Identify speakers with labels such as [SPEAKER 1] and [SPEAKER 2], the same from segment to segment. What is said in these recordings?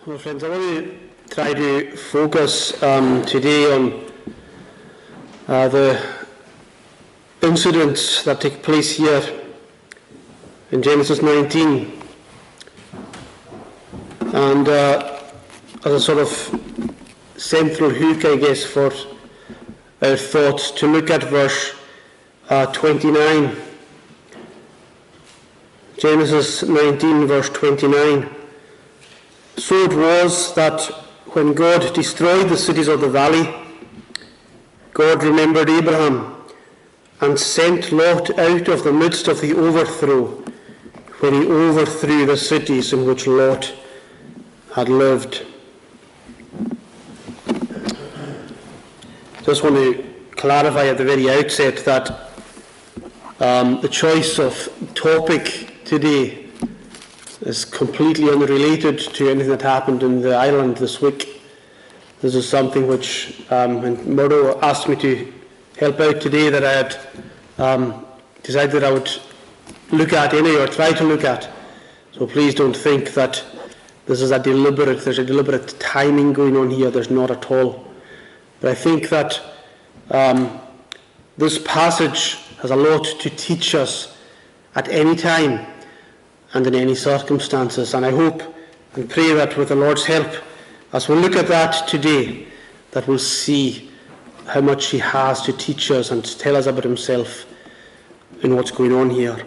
[SPEAKER 1] Well, friends, I want to try to focus today on the incidents that take place here in Genesis 19. And as a sort of central hook, I guess, for our thoughts, to look at verse 29. Genesis 19, verse 29. So it was that when God destroyed the cities of the valley, God remembered Abraham and sent Lot out of the midst of the overthrow, when he overthrew the cities in which Lot had lived. Just want to clarify at the very outset that the choice of topic today is completely unrelated to anything that happened in the island this week. This is something which, when Murdo asked me to help out today, that I had decided that I would look at anyway, or try to look at. So please don't think that there's a deliberate timing going on here. There's not at all. But I think that this passage has a lot to teach us at any time and in any circumstances. And I hope and pray that with the Lord's help, as we look at that today, that we'll see how much he has to teach us and to tell us about himself in what's going on here.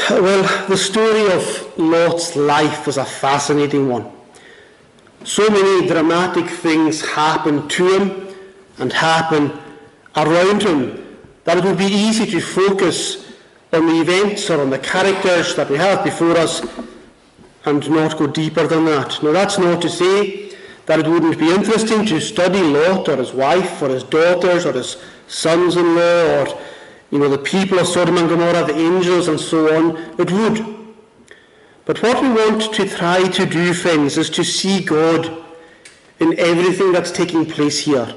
[SPEAKER 1] Well, the story of Lot's life was a fascinating one. So many dramatic things happen to him and happen around him that it would be easy to focus on the events or on the characters that we have before us and not go deeper than that. Now, that's not to say that it wouldn't be interesting to study Lot or his wife or his daughters or his sons-in-law or the people of Sodom and Gomorrah, the angels and so on. It would. But what we want to try to do, friends, is to see God in everything that's taking place here.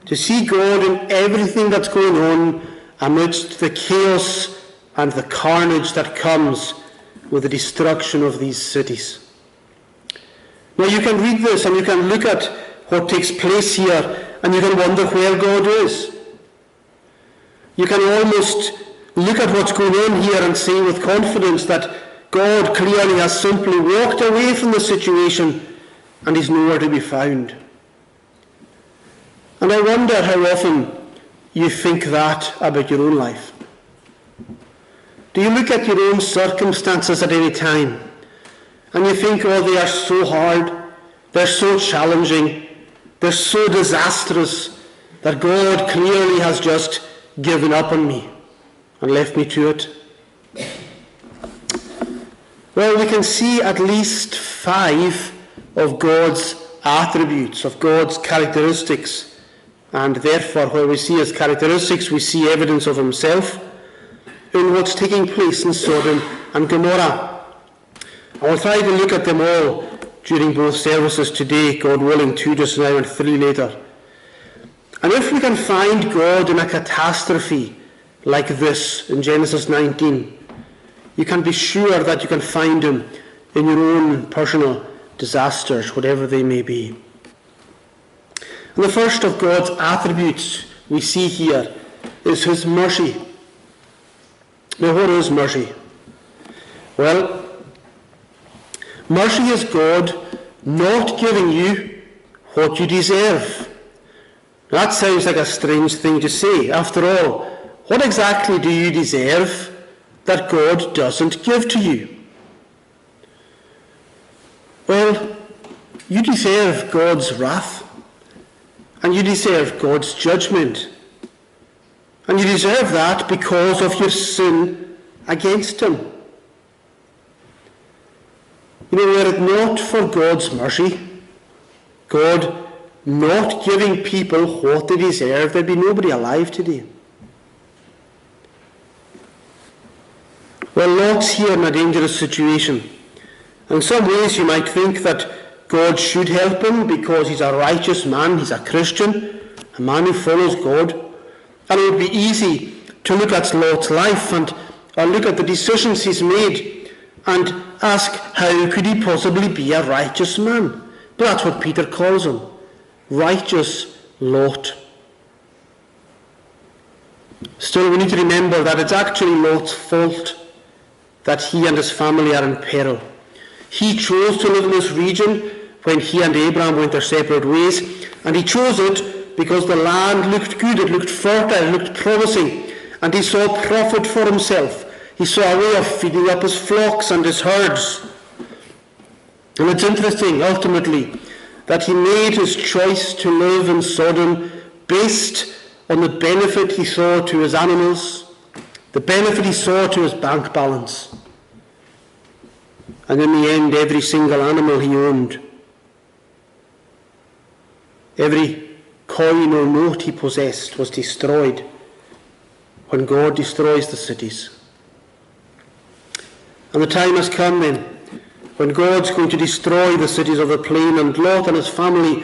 [SPEAKER 1] To see God in everything that's going on amidst the chaos and the carnage that comes with the destruction of these cities. Now you can read this and you can look at what takes place here and you can wonder where God is. You can almost look at what's going on here and say with confidence that God clearly has simply walked away from the situation and is nowhere to be found. And I wonder how often you think that about your own life. Do you look at your own circumstances at any time and you think, oh, they are so hard, they're so challenging, they're so disastrous that God clearly has just given up on me and left me to it? Well, we can see at least 5 of God's attributes, of God's characteristics. And therefore, where we see his characteristics, we see evidence of himself in what's taking place in Sodom and Gomorrah. I will try to look at them all during both services today, God willing, 2 just now and 3 later. And if we can find God in a catastrophe like this in Genesis 19, you can be sure that you can find him in your own personal disasters, whatever they may be. And the first of God's attributes we see here is his mercy. Now, what is mercy? Well, mercy is God not giving you what you deserve. That sounds like a strange thing to say. After all, what exactly do you deserve that God doesn't give to you? Well, you deserve God's wrath. And you deserve God's judgment. And you deserve that because of your sin against him. Were it not for God's mercy, God not giving people what they deserve, there'd be nobody alive today. Well, Lot's here in a dangerous situation. In some ways you might think that God should help him because he's a righteous man, he's a Christian, a man who follows God. And it would be easy to look at Lot's life and look at the decisions he's made and ask how could he possibly be a righteous man. But that's what Peter calls him, righteous Lot. Still, we need to remember that it's actually Lot's fault that he and his family are in peril. He chose to live in this region when he and Abraham went their separate ways, and he chose it because the land looked good, it looked fertile, it looked promising, and he saw profit for himself. He saw a way of feeding up his flocks and his herds. And it's interesting, ultimately, that he made his choice to live in Sodom based on the benefit he saw to his animals, the benefit he saw to his bank balance. And in the end, every single animal he owned, every coin or note he possessed was destroyed when God destroys the cities. And the time has come then when God's going to destroy the cities of the plain, and Lot and his family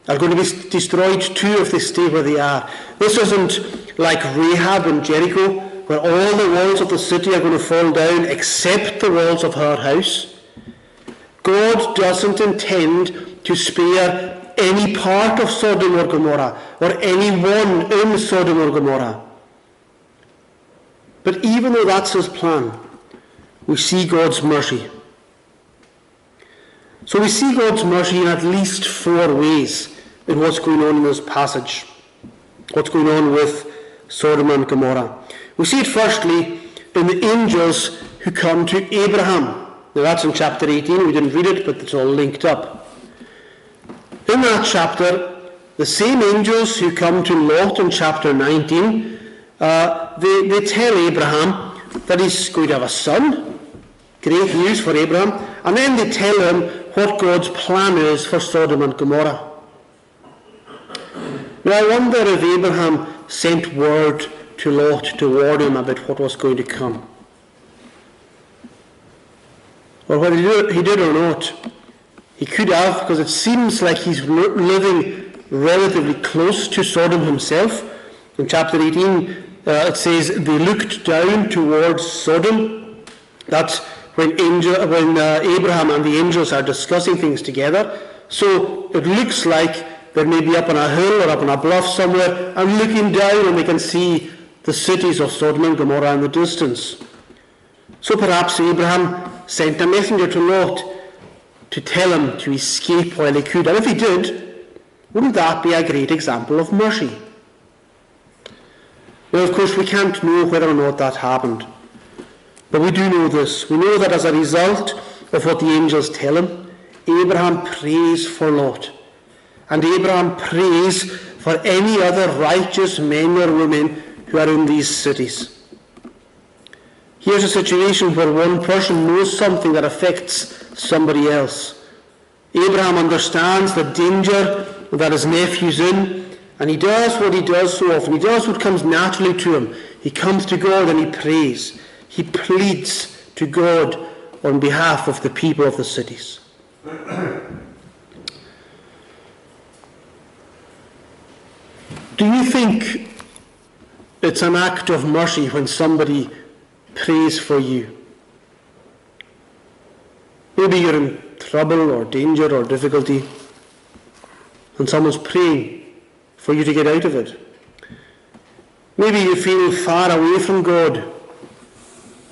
[SPEAKER 1] are going to be destroyed too if they stay where they are. This isn't like Rahab in Jericho, where all the walls of the city are going to fall down except the walls of her house. God doesn't intend to spare any part of Sodom or Gomorrah, or anyone in Sodom or Gomorrah. But even though that's his plan, we see God's mercy. So we see God's mercy in at least 4 ways in what's going on in this passage, what's going on with Sodom and Gomorrah. We see it firstly in the angels who come to Abraham. Now that's in chapter 18, we didn't read it, but it's all linked up. In that chapter, the same angels who come to Lot in chapter 19, they tell Abraham that he's going to have a son. Great news for Abraham. And then they tell him what God's plan is for Sodom and Gomorrah. Now I wonder if Abraham sent word to Lot to warn him about what was going to come. Or whether he did or not, he could have, because it seems like he's living relatively close to Sodom himself. In chapter 18, it says they looked down towards Sodom. That's when Abraham and the angels are discussing things together. So it looks like they may be up on a hill or up on a bluff somewhere and looking down, and they can see the cities of Sodom and Gomorrah in the distance. So perhaps Abraham sent a messenger to Lot to tell him to escape while he could. And if he did, wouldn't that be a great example of mercy? Well, of course, we can't know whether or not that happened. But we do know this. We know that as a result of what the angels tell him, Abraham prays for Lot. And Abraham prays for any other righteous men or women who are in these cities. Here's a situation where one person knows something that affects somebody else. Abraham understands the danger that his nephew's in, and he does what he does so often. He does what comes naturally to him. He comes to God and he prays. He pleads to God on behalf of the people of the cities. Do you think it's an act of mercy when somebody prays for you? Maybe you're in trouble or danger or difficulty, and someone's praying for you to get out of it. Maybe you feel far away from God,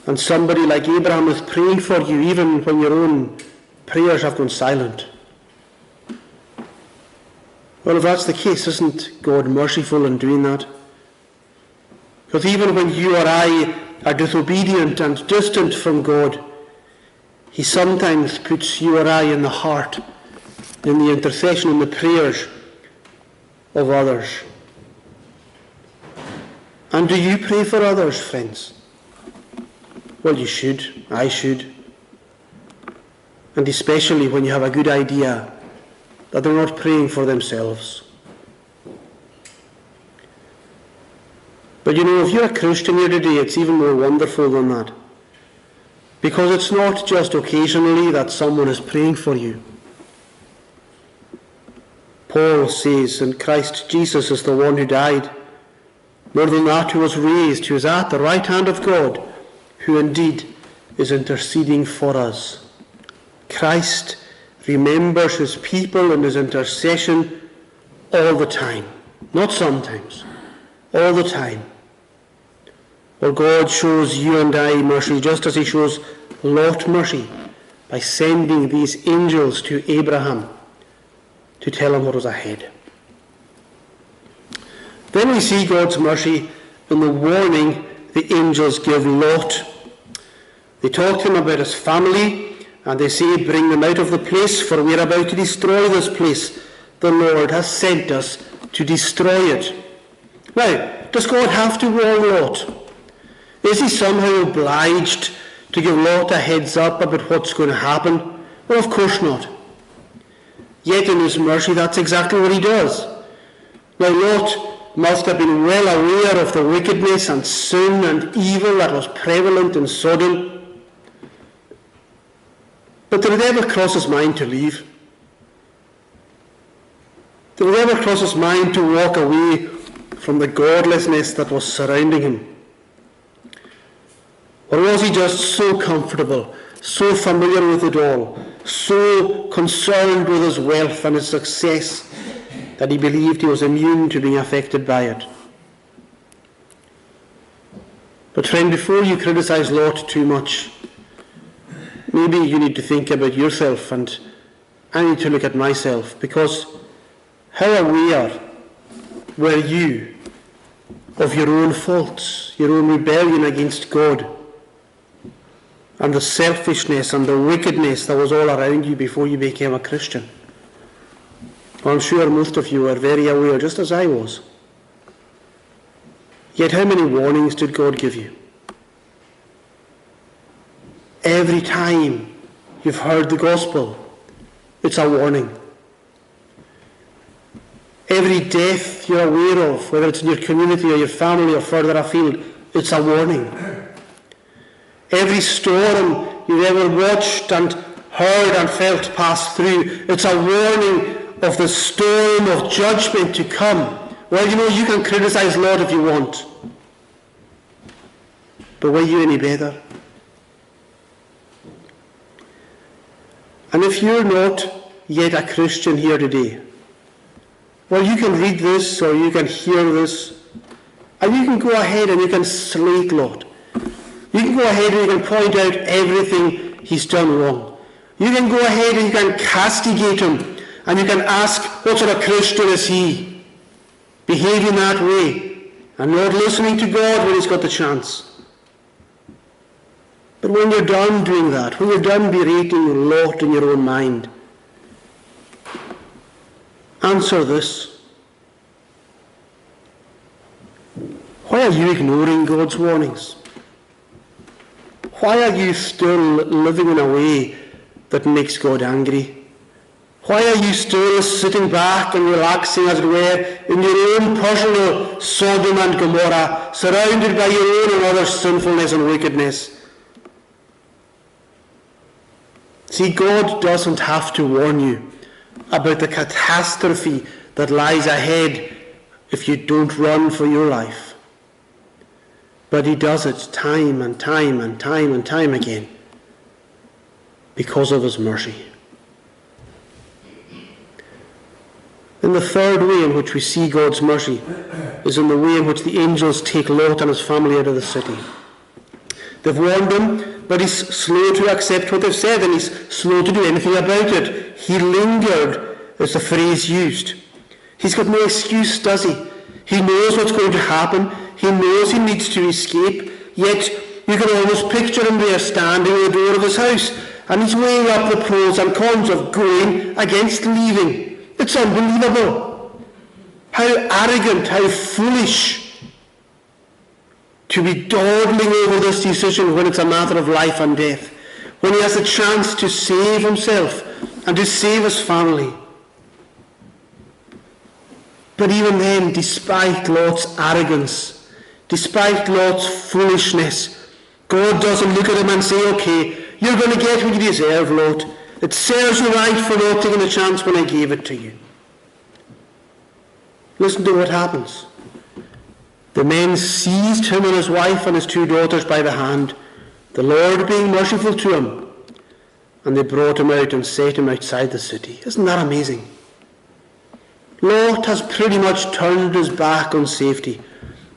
[SPEAKER 1] and somebody like Abraham is praying for you even when your own prayers have gone silent. Well, if that's the case, isn't God merciful in doing that? Because even when you or I are disobedient and distant from God, he sometimes puts you or I in the heart, in the intercession, in the prayers of others. And do you pray for others, friends? Well, you should. I should. And especially when you have a good idea that they're not praying for themselves. But you know, if you're a Christian here today, it's even more wonderful than that. Because it's not just occasionally that someone is praying for you. Paul says, in Christ Jesus is the one who died. More than that, who was raised, who is at the right hand of God, who indeed is interceding for us. Christ remembers his people in his intercession all the time. Not sometimes. All the time. Well, God shows you and I mercy just as he shows Lot mercy by sending these angels to Abraham to tell him what was ahead. Then we see God's mercy in the warning the angels give Lot. They talk to him about his family, and they say, bring them out of the place, for we are about to destroy this place. The Lord has sent us to destroy it. Now, does God have to warn Lot? Is he somehow obliged to give Lot a heads up about what's going to happen? Well, of course not. Yet in his mercy, that's exactly what he does. Now, Lot must have been well aware of the wickedness and sin and evil that was prevalent in Sodom. But did it ever cross his mind to leave? Did it ever cross his mind to walk away from the godlessness that was surrounding him? Or was he just so comfortable, so familiar with it all, so concerned with his wealth and his success that he believed he was immune to being affected by it? But friend, before you criticize Lot too much, maybe you need to think about yourself, and I need to look at myself, because how aware were you of your own faults, your own rebellion against God, and the selfishness and the wickedness that was all around you before you became a Christian? Well, I'm sure most of you are very aware, just as I was. Yet how many warnings did God give you? Every time you've heard the gospel, it's a warning. Every death you're aware of, whether it's in your community or your family or further afield, it's a warning. Every storm you've ever watched and heard and felt pass through, it's a warning of the storm of judgment to come. Well, you can criticize Lot if you want. But were you any better? And if you're not yet a Christian here today, well, you can read this or you can hear this, and you can go ahead and you can slate Lot. You can go ahead and you can point out everything he's done wrong. You can go ahead and you can castigate him, and you can ask, what sort of Christian is he? Behaving that way and not listening to God when he's got the chance. But when you're done doing that, when you're done berating Lot in your own mind, answer this. Why are you ignoring God's warnings? Why are you still living in a way that makes God angry? Why are you still sitting back and relaxing, as it were, in your own personal Sodom and Gomorrah, surrounded by your own and others' sinfulness and wickedness? See, God doesn't have to warn you about the catastrophe that lies ahead if you don't run for your life. But he does it time and time and time and time again because of his mercy. And the third way in which we see God's mercy is in the way in which the angels take Lot and his family out of the city. They've warned him, but he's slow to accept what they've said, and he's slow to do anything about it. He lingered, is the phrase used. He's got no excuse, does he? He knows what's going to happen. He knows he needs to escape, yet you can almost picture him there standing at the door of his house, and he's weighing up the pros and cons of going against leaving. It's unbelievable. How arrogant, how foolish to be dawdling over this decision when it's a matter of life and death, when he has a chance to save himself and to save his family. But even then, despite Lot's arrogance, despite Lot's foolishness, God doesn't look at him and say, okay, you're going to get what you deserve, Lot. It serves you right for not taking the chance when I gave it to you. Listen to what happens. The men seized him and his wife and his 2 daughters by the hand, the Lord being merciful to him, and they brought him out and set him outside the city. Isn't that amazing? Lot has pretty much turned his back on safety.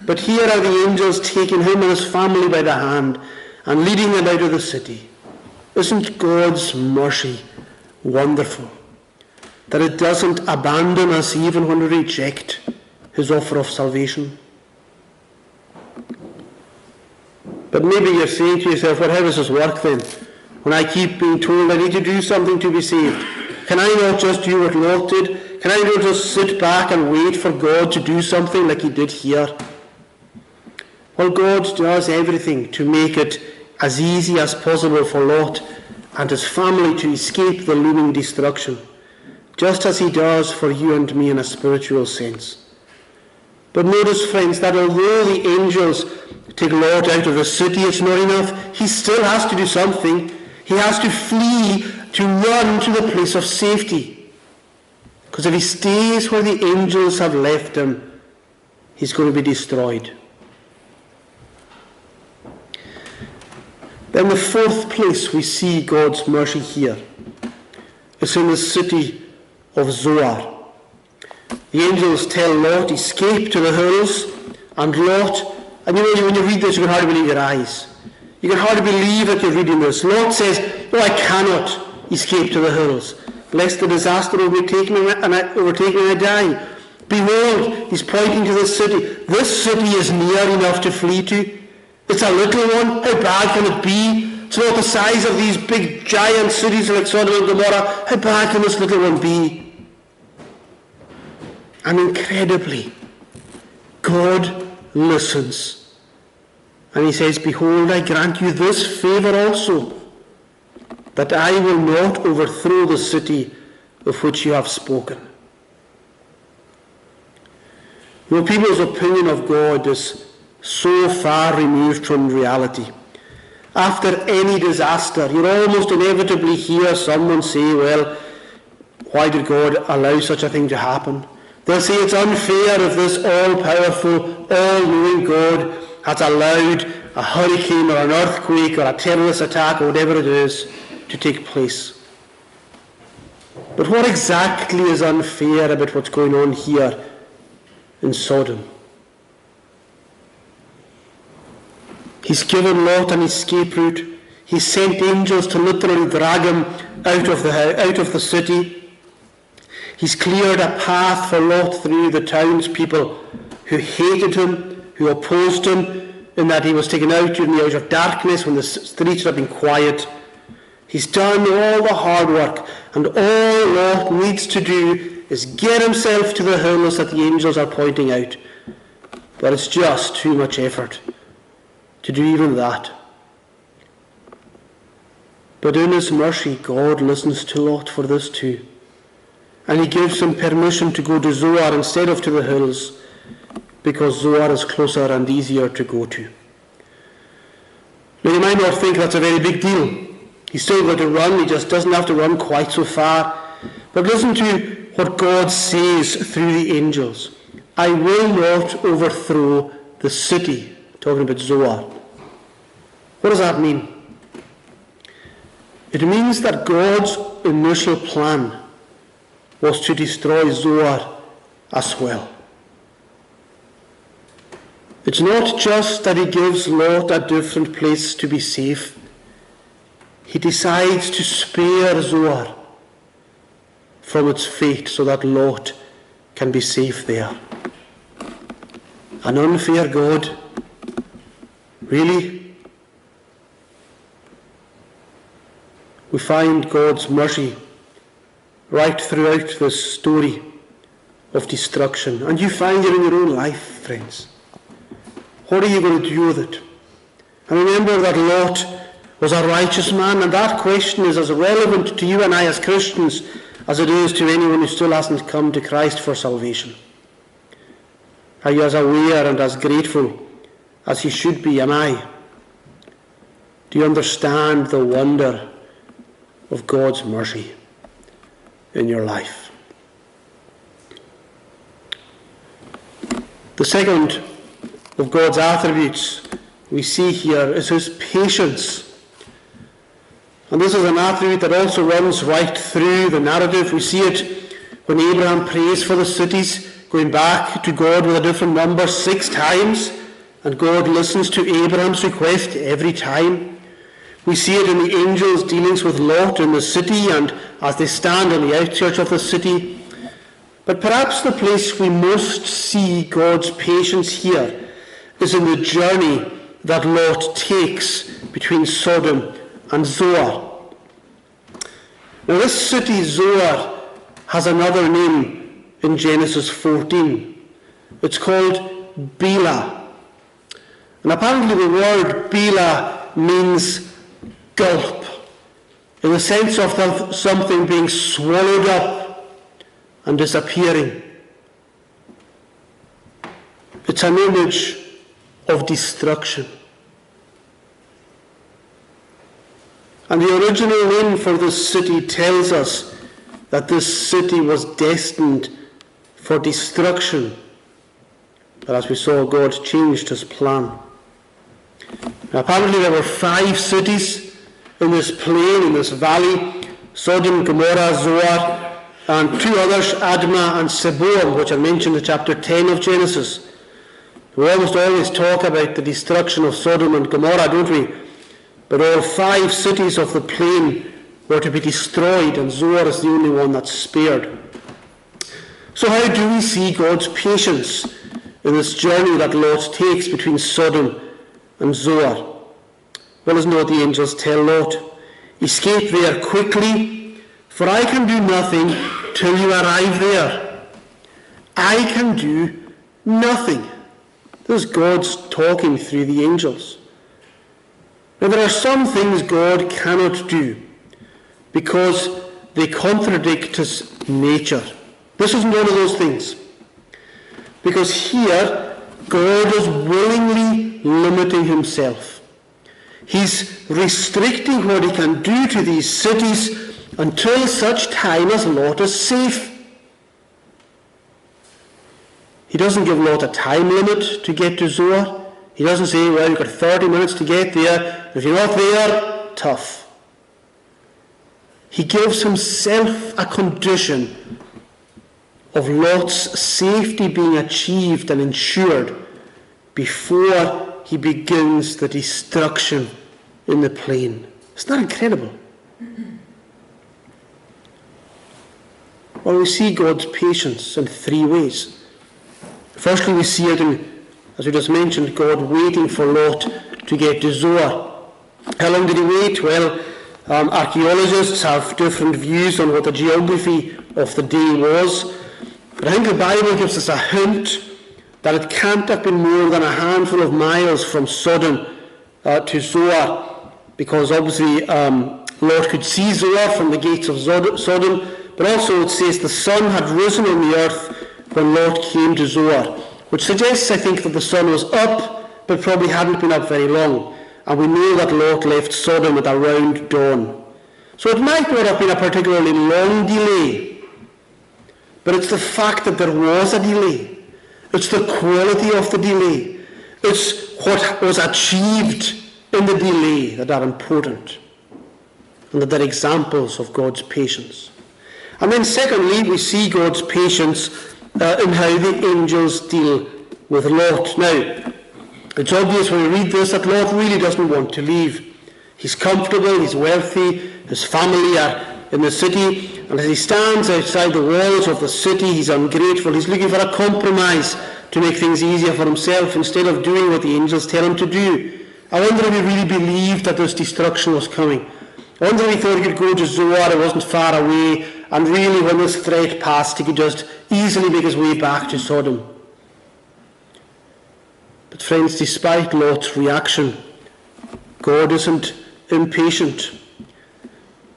[SPEAKER 1] But here are the angels taking him and his family by the hand and leading them out of the city. Isn't God's mercy wonderful? That it doesn't abandon us even when we reject his offer of salvation. But maybe you're saying to yourself, well, how does this work then? When I keep being told I need to do something to be saved, can I not just do what Lot did? Can I not just sit back and wait for God to do something like he did here? Well, God does everything to make it as easy as possible for Lot and his family to escape the looming destruction, just as he does for you and me in a spiritual sense. But notice, friends, that although the angels take Lot out of the city, it's not enough. He still has to do something. He has to flee, to run to the place of safety. Because if he stays where the angels have left him, he's going to be destroyed. Then the fourth place we see God's mercy here is in the city of Zoar. The angels tell Lot, escape to the hills, and Lot, and you know, when you read this, you can hardly believe your eyes. You can hardly believe that you're reading this. Lot says, no, I cannot escape to the hills, lest the disaster overtake me and I die. Behold, he's pointing to this city. This city is near enough to flee to. It's a little one. How bad can it be? It's not the size of these big giant cities like Sodom and Gomorrah. How bad can this little one be? And incredibly, God listens. And he says, behold, I grant you this favour also, that I will not overthrow the city of which you have spoken. You know, people's opinion of God is so far removed from reality. After any disaster, you almost inevitably hear someone say, well, why did God allow such a thing to happen? They'll say it's unfair if this all-powerful, all-knowing God has allowed a hurricane or an earthquake or a terrorist attack or whatever it is to take place. But what exactly is unfair about what's going on here in Sodom? He's given Lot an escape route. He sent angels to literally drag him out of the city. He's cleared a path for Lot through the townspeople who hated him, who opposed him, in that he was taken out during the hours of darkness when the streets had been quiet. He's done all the hard work, and all Lot needs to do is get himself to the hills that the angels are pointing out. But it's just too much effort to do even that. But in his mercy, God listens to Lot for this too. And he gives him permission to go to Zoar instead of to the hills, because Zoar is closer and easier to go to. Now you might not think that's a very big deal. He's still going to run, he just doesn't have to run quite so far. But listen to what God says through the angels. I will not overthrow the city, talking about Zoar. What does that mean? It means that God's initial plan was to destroy Zoar as well. It's not just that he gives Lot a different place to be safe. He decides to spare Zoar from its fate so that Lot can be safe there. An unfair God? Really? We find God's mercy right throughout this story of destruction. And you find it in your own life, friends. What are you going to do with it? And remember that Lot was a righteous man, and that question is as relevant to you and I as Christians as it is to anyone who still hasn't come to Christ for salvation. Are you as aware and as grateful as you should be, am I? Do you understand the wonder of God's mercy in your life? The second of God's attributes we see here is his patience And this is an attribute that also runs right through the narrative. We see it when Abraham prays for the cities, going back to God with a different number 6 times, and God listens to Abraham's request every time. We see it in the angels' dealings with Lot in the city and as they stand on the outskirts of the city. But perhaps the place we most see God's patience here is in the journey that Lot takes between Sodom and Zoar. Now this city, Zoar, has another name in Genesis 14. It's called Bela. And apparently the word Bela means gulp, in the sense of something being swallowed up and disappearing. It's an image of destruction. And the original name for this city tells us that this city was destined for destruction. But as we saw, God changed his plan. Now, apparently there were 5 cities in this plain, in this valley: Sodom, Gomorrah, Zoar, and 2 others, Admah and Seboim, which are mentioned in chapter 10 of Genesis. We almost always talk about the destruction of Sodom and Gomorrah, don't we? But all 5 cities of the plain were to be destroyed, and Zoar is the only one that's spared. So how do we see God's patience in this journey that Lot takes between Sodom and Zoar? Well, isn't what the angels tell Lot? Escape there quickly, for I can do nothing till you arrive there. I can do nothing. This is God's talking through the angels. Now, there are some things God cannot do because they contradict his nature. This is one of those things. Because here, God is willingly limiting himself. He's restricting what he can do to these cities until such time as Lot is safe. He doesn't give Lot a time limit to get to Zoar. He doesn't say, well, you've got 30 minutes to get there. If you're not there, tough. He gives himself a condition of Lot's safety being achieved and ensured before he begins the destruction in the plain. Isn't that incredible? Well, we see God's patience in 3 ways. Firstly, we see it in, as we just mentioned, God waiting for Lot to get to Zoar. How long did he wait? Well, archaeologists have different views on what the geography of the day was. But I think the Bible gives us a hint that it can't have been more than a handful of miles from Sodom to Zoar, because obviously Lot could see Zoar from the gates of Sodom, but also it says the sun had risen on the earth when Lot came to Zoar, which suggests, I think, that the sun was up, but probably hadn't been up very long. And we know that Lot left Sodom at around dawn. So it might not have been a particularly long delay, but it's the fact that there was a delay. It's the quality of the delay. It's what was achieved in the delay that are important, and that they're examples of God's patience. And then secondly, we see God's patience in how the angels deal with Lot. Now, it's obvious when we read this that Lot really doesn't want to leave. He's comfortable, he's wealthy, his family are in the city, and as he stands outside the walls of the city, he's ungrateful. He's looking for a compromise to make things easier for himself instead of doing what the angels tell him to do. I wonder if he really believed that this destruction was coming. I wonder if he thought he could go to Zoar, it wasn't far away, and really when this threat passed, he could just easily make his way back to Sodom. But friends, despite Lot's reaction, God isn't impatient.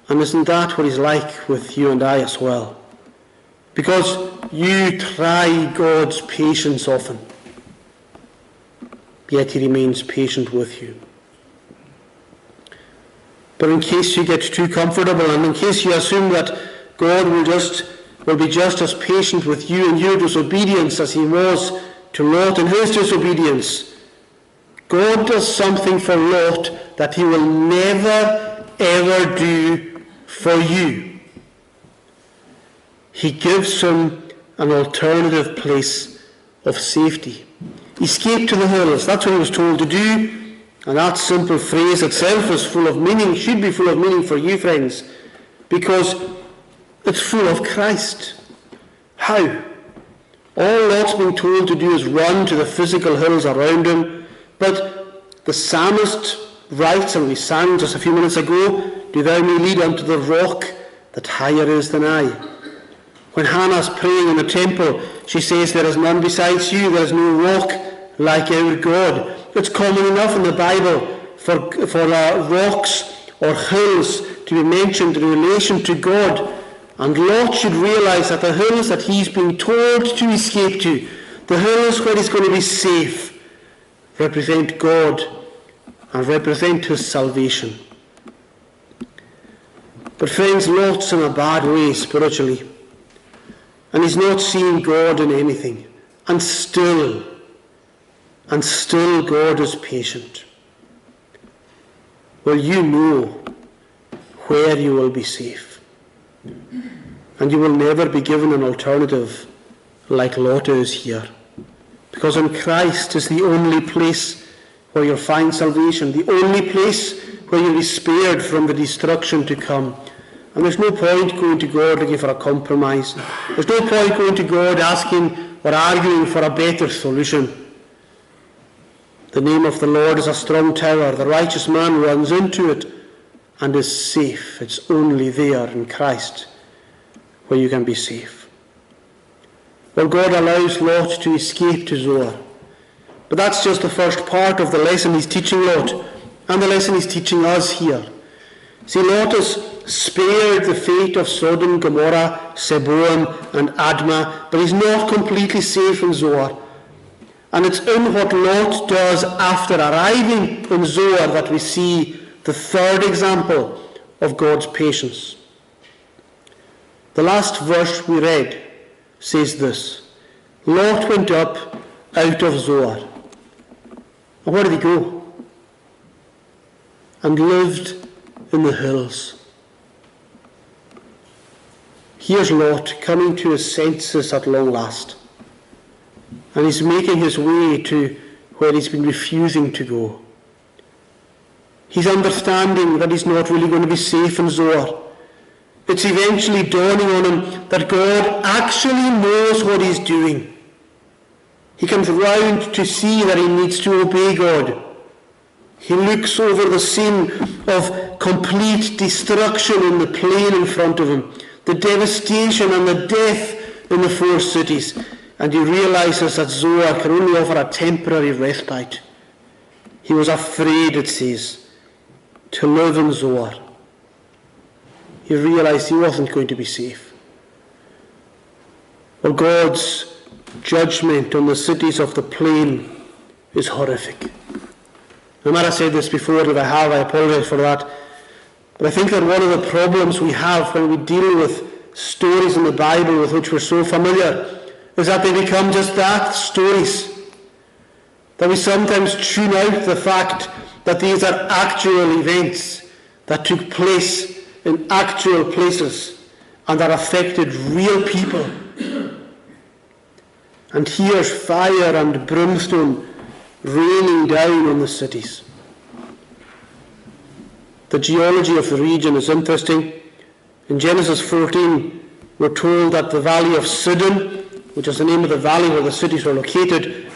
[SPEAKER 1] And isn't that what he's like with you and I as well? Because you try God's patience often, yet he remains patient with you. But in case you get too comfortable, and in case you assume that God will be just as patient with you in your disobedience as he was to Lot in his disobedience, God does something for Lot that he will never, ever do for you. He gives him an alternative place of safety. Escape to the hills, that's what he was told to do, and that simple phrase itself is full of meaning, should be full of meaning for you, friends, because it's full of Christ. How? All Lot's being told to do is run to the physical hills around him, but the psalmist writes, and we sang just a few minutes ago, do thou me lead unto the rock that higher is than I. When Hannah's praying in the temple, she says, there is none besides you, there is no rock like our God. It's common enough in the Bible for rocks or hills to be mentioned in relation to God. And Lot should realize that the hills that he's being told to escape to, the hills where he's going to be safe, represent God and represent his salvation. But friends, Lot's in a bad way spiritually. And he's not seeing God in anything. And still God is patient. Well, you know where you will be safe. And you will never be given an alternative like Lot is here. Because in Christ is the only place where you'll find salvation, the only place where you'll be spared from the destruction to come. And there's no point going to God looking for a compromise. There's no point going to God asking or arguing for a better solution. The name of the Lord is a strong tower. The righteous man runs into it and is safe. It's only there in Christ where you can be safe. Well, God allows Lot to escape to Zoar. But that's just the first part of the lesson he's teaching Lot, and the lesson he's teaching us here. See, Lot is spared the fate of Sodom, Gomorrah, Seboim, and Admah, but he's not completely safe in Zoar. And it's in what Lot does after arriving in Zoar that we see the third example of God's patience. The last verse we read says this: Lot went up out of Zoar. And where did he go? And lived in the hills. Here's Lot coming to his senses at long last. And he's making his way to where he's been refusing to go. He's understanding that he's not really going to be safe in Zoar. It's eventually dawning on him that God actually knows what he's doing. He comes round to see that he needs to obey God. He looks over the scene of complete destruction in the plain in front of him, the devastation and the death in the four cities, and he realizes that Zoar can only offer a temporary respite. He was afraid, it says, to live in Zoar. He realized he wasn't going to be safe. Well, God's judgment on the cities of the plain is horrific. I might have said this before, if I have, I apologize for that. But I think that one of the problems we have when we deal with stories in the Bible with which we're so familiar is that they become just that, stories. That we sometimes tune out the fact that these are actual events that took place in actual places and that affected real people. And here's fire and brimstone raining down on the cities. The geology of the region is interesting. In Genesis 14, we're told that the valley of Sidon, which is the name of the valley where the cities were located,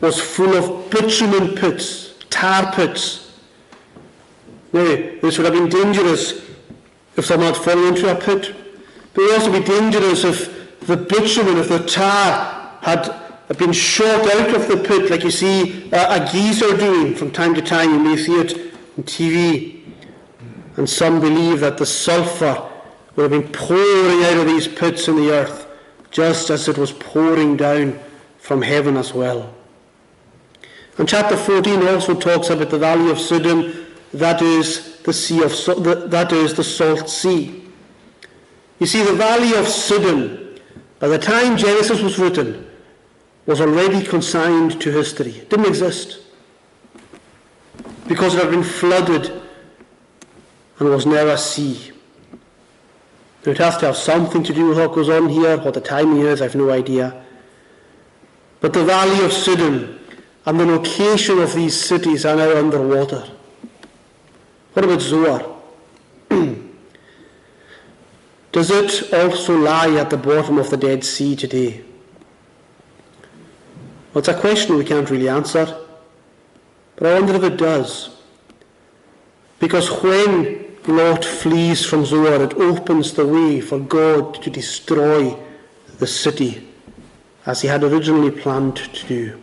[SPEAKER 1] was full of bitumen pits, tar pits. Now, this would have been dangerous if someone had fallen into a pit, but it would also be dangerous if the bitumen, if the tar had been shot out of the pit, like you see a geezer doing from time to time. You may see it on TV. And some believe that the sulphur would have been pouring out of these pits in the earth, just as it was pouring down from heaven as well. And chapter 14 also talks about the valley of Sidon, that is the Salt Sea. You see, the valley of Sidon, by the time Genesis was written, was already consigned to history. It didn't exist because it had been flooded and was now a sea. It would have to have something to do with what goes on here. What the timing is, I've no idea. But the valley of Sidon and the location of these cities are now underwater. What about Zoar? Does it also lie at the bottom of the Dead Sea today? Well, it's a question we can't really answer, but I wonder if it does. Because when Lot flees from Zoar, it opens the way for God to destroy the city as he had originally planned to do.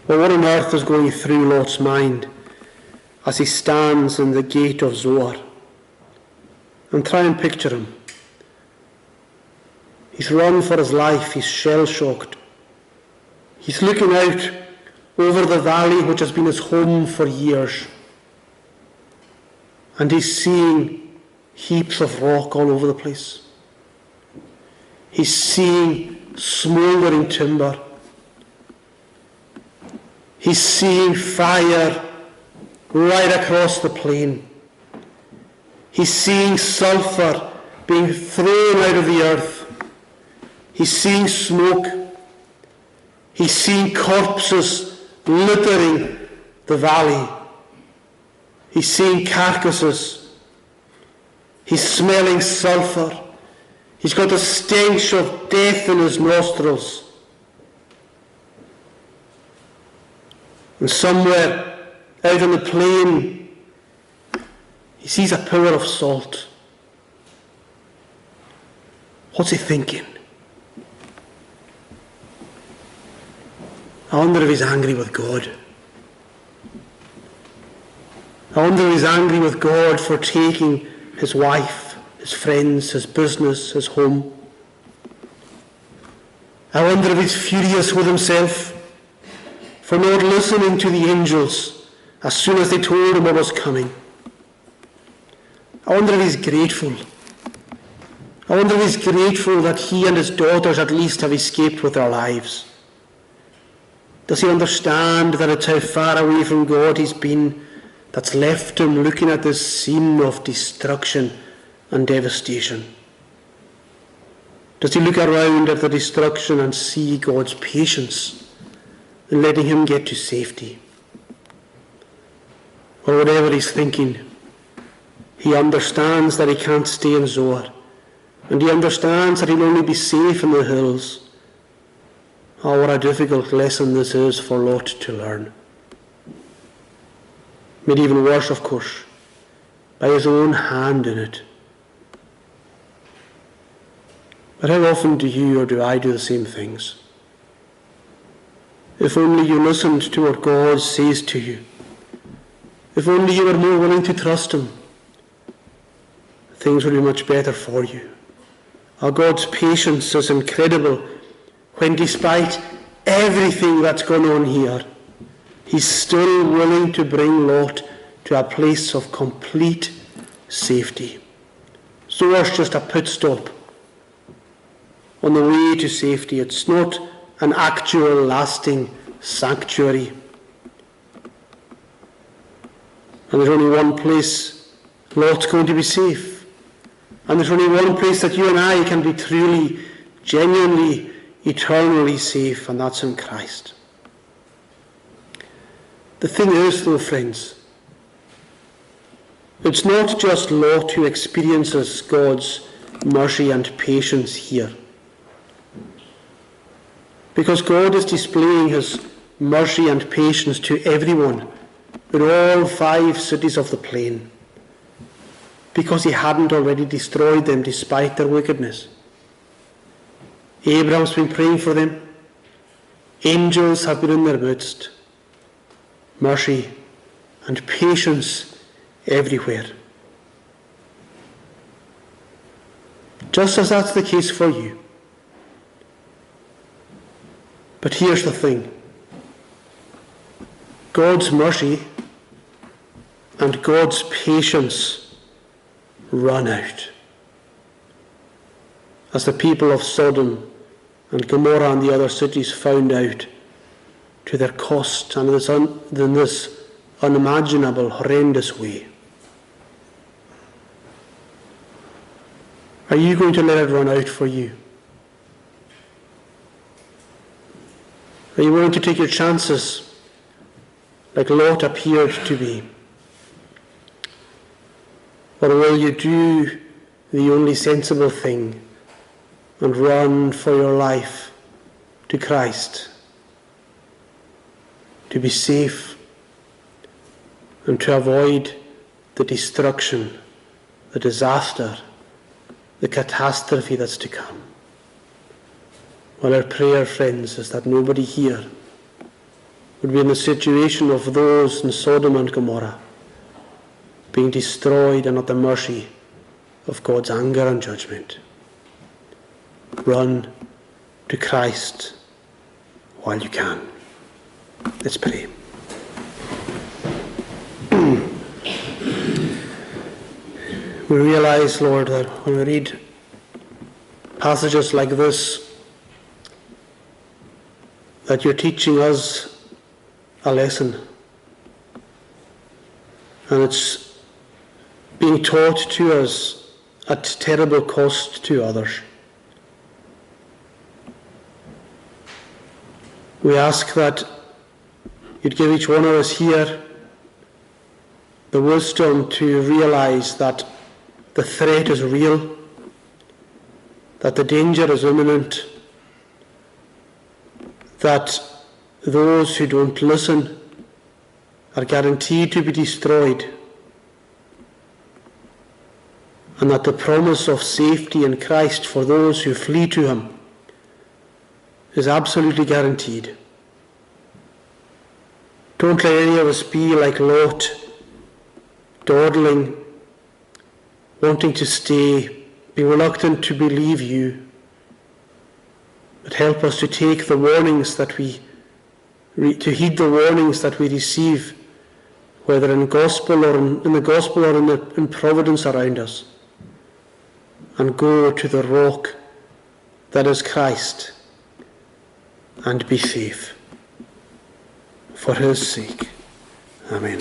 [SPEAKER 1] Well, what on earth is going through Lot's mind as he stands in the gate of Zoar? And try and picture him. He's run for his life, he's shell-shocked. He's looking out over the valley which has been his home for years. And he's seeing heaps of rock all over the place. He's seeing smouldering timber. He's seeing fire right across the plain. He's seeing sulphur being thrown out of the earth. He's seeing smoke. He's seeing corpses littering the valley. He's seeing carcasses. He's smelling sulphur. He's got the stench of death in his nostrils. And somewhere out on the plain, he sees a pillar of salt. What's he thinking? I wonder if he's angry with God. I wonder if he's angry with God for taking his wife, his friends, his business, his home. I wonder if he's furious with himself for not listening to the angels as soon as they told him what was coming. I wonder if he's grateful. I wonder if he's grateful that he and his daughters at least have escaped with their lives. Does he understand that it's how far away from God he's been that's left him looking at this scene of destruction and devastation? Does he look around at the destruction and see God's patience in letting him get to safety? Or whatever he's thinking, he understands that he can't stay in Zoar, and he understands that he'll only be safe in the hills. Oh, what a difficult lesson this is for Lot to learn. Made even worse, of course, by his own hand in it. But how often do you or do I do the same things? If only you listened to what God says to you. If only you were more willing to trust him, things would be much better for you. Our God's patience is incredible when, despite everything that's gone on here, he's still willing to bring Lot to a place of complete safety. Zoar's just a pit stop on the way to safety. It's not an actual lasting sanctuary. And there's only one place Lot's going to be safe. And there's only one place that you and I can be truly, genuinely, eternally safe, and that's in Christ. The thing is, though, friends, it's not just Lot who experiences God's mercy and patience here. Because God is displaying his mercy and patience to everyone in all 5 cities of the plain, because he hadn't already destroyed them despite their wickedness. Abraham's been praying for them. Angels have been in their midst. Mercy and patience everywhere. Just as that's the case for you. But here's the thing. God's mercy and God's patience run out. As the people of Sodom and Gomorrah and the other cities found out to their cost and in this unimaginable, horrendous way. Are you going to let it run out for you? Are you willing to take your chances like Lot appeared to be? Or will you do the only sensible thing and run for your life to Christ, to be safe and to avoid the destruction, the disaster, the catastrophe that's to come? Well, our prayer, friends, is that nobody here would be in the situation of those in Sodom and Gomorrah, being destroyed and at the mercy of God's anger and judgment. Run to Christ while you can. Let's pray. We realize, Lord, that when we read passages like this, that you're teaching us a lesson. And it's being taught to us at terrible cost to others. We ask that you'd give each one of us here the wisdom to realize that the threat is real, that the danger is imminent, that those who don't listen are guaranteed to be destroyed, and that the promise of safety in Christ for those who flee to him is absolutely guaranteed. Don't let any of us be like Lot, dawdling, wanting to stay, being reluctant to believe you. But help us to take the warnings that to heed the warnings that we receive, whether in gospel or in the gospel or in providence around us, and go to the rock that is Christ and be safe. For his sake. Amen.